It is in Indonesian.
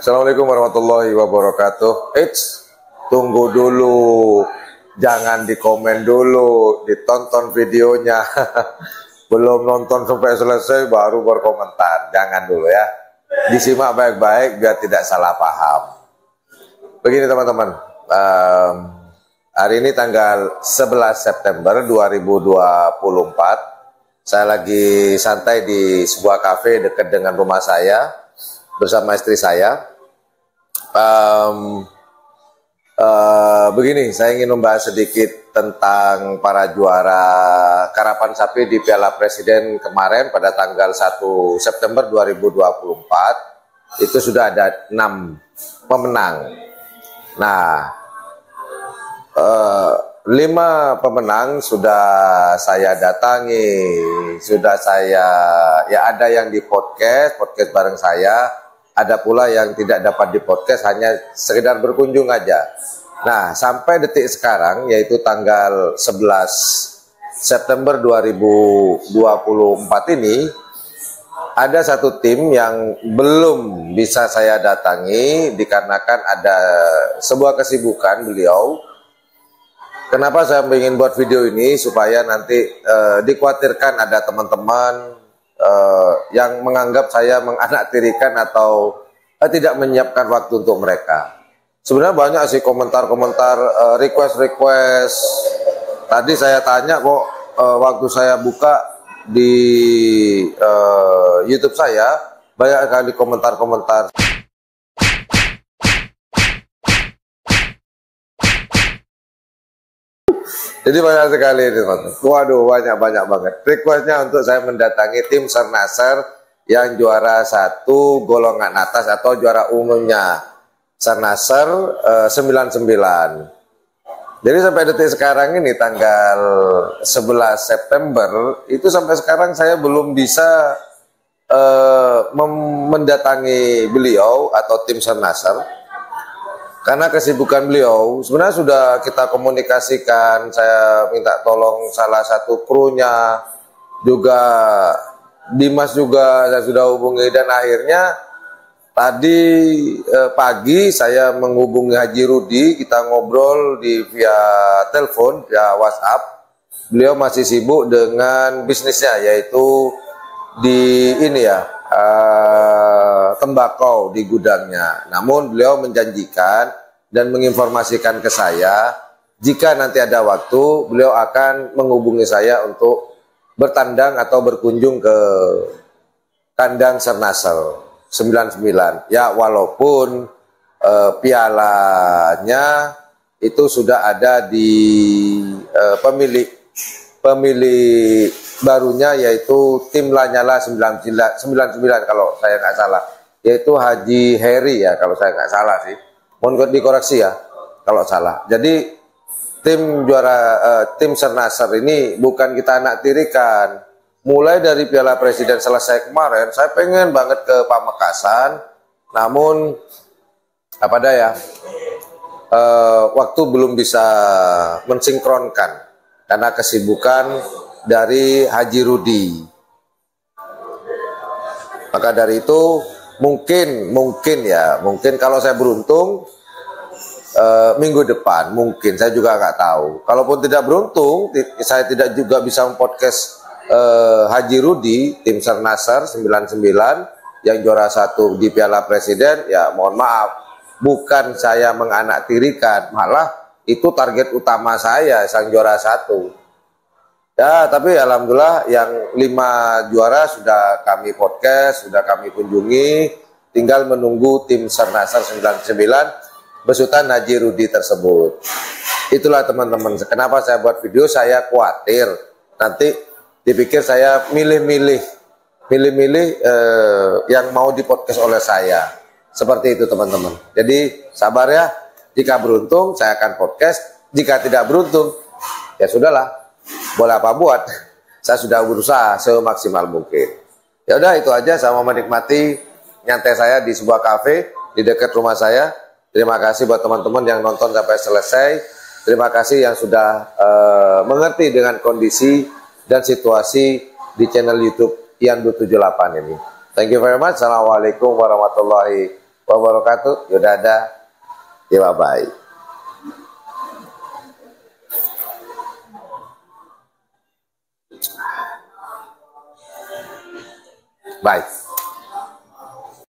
Assalamualaikum warahmatullahi wabarakatuh. Tunggu dulu, jangan dikomen dulu, ditonton videonya. Belum nonton sampai selesai baru berkomentar, jangan dulu ya. Disimak baik-baik biar tidak salah paham. Begini teman-teman, hari ini tanggal 11 September 2024. Saya lagi santai di sebuah kafe dekat dengan rumah saya bersama istri saya. Begini, saya ingin membahas sedikit tentang para juara karapan sapi di Piala Presiden kemarin pada tanggal 1 September 2024. Itu sudah ada 6 pemenang. Nah, 5 pemenang sudah saya datangi, ada yang di podcast bareng saya. Ada pula yang tidak dapat di podcast, hanya sekedar berkunjung aja. Nah, sampai detik sekarang, yaitu tanggal 11 September 2024 ini, ada satu tim yang belum bisa saya datangi, dikarenakan ada sebuah kesibukan beliau. Kenapa saya ingin buat video ini? Supaya nanti dikhawatirkan ada teman-teman yang menganggap saya menganaktirikan atau tidak menyiapkan waktu untuk mereka. Sebenarnya banyak sih komentar-komentar, request. Tadi saya tanya kok waktu saya buka di YouTube saya, banyak kali komentar-komentar. Jadi banyak sekali ini teman-teman. Waduh, banyak banget requestnya untuk saya mendatangi tim Sernasar yang juara 1 golongan atas atau juara umumnya Sernasar 99. Jadi sampai detik sekarang ini tanggal 11 September itu sampai sekarang saya belum bisa mendatangi beliau atau tim Sernasar. Karena kesibukan beliau, sebenarnya sudah kita komunikasikan, saya minta tolong salah satu krunya, juga Dimas juga saya sudah hubungi, dan akhirnya tadi pagi saya menghubungi Haji Rudi, kita ngobrol via telepon, via WhatsApp. Beliau masih sibuk dengan bisnisnya, yaitu di tembakau di gudangnya. Namun beliau menjanjikan dan menginformasikan ke saya jika nanti ada waktu beliau akan menghubungi saya untuk bertandang atau berkunjung ke kandang Sernasar 99. Ya, walaupun pialanya itu sudah ada di pemilik barunya, yaitu tim Lanyala 99 kalau saya nggak salah, yaitu Haji Heri ya kalau saya nggak salah sih, mohon dikoreksi ya kalau salah. Jadi tim Sernasar ini bukan kita naktirikan. Mulai dari Piala Presiden selesai kemarin, saya pengen banget ke Pamekasan, namun waktu belum bisa mensinkronkan karena kesibukan dari Haji Rudi. Maka dari itu mungkin kalau saya beruntung minggu depan, mungkin saya juga nggak tahu. Kalaupun tidak beruntung, saya tidak juga bisa mempodcast Haji Rudi tim Sernasar 99 yang juara 1 di Piala Presiden. Ya mohon maaf, bukan saya menganaktirikan, malah itu target utama saya sang juara 1. Ya, tapi alhamdulillah yang 5 juara sudah kami podcast, sudah kami kunjungi, tinggal menunggu tim Sernasar 99 besutan Haji Rudi tersebut. Itulah teman-teman, kenapa saya buat video, saya khawatir nanti dipikir saya milih-milih yang mau dipodcast oleh saya. Seperti itu teman-teman. Jadi sabar ya, jika beruntung saya akan podcast, jika tidak beruntung ya sudahlah. Boleh apa buat, saya sudah berusaha semaksimal mungkin. Ya udah, itu aja. Saya mau menikmati nyantai saya di sebuah kafe di dekat rumah saya. Terima kasih buat teman-teman yang nonton sampai selesai. Terima kasih yang sudah mengerti dengan kondisi dan situasi di channel YouTube Ian 78 ini. Thank you very much. Assalamualaikum warahmatullahi wabarakatuh. Yaudah ada. Ya bye. Bye.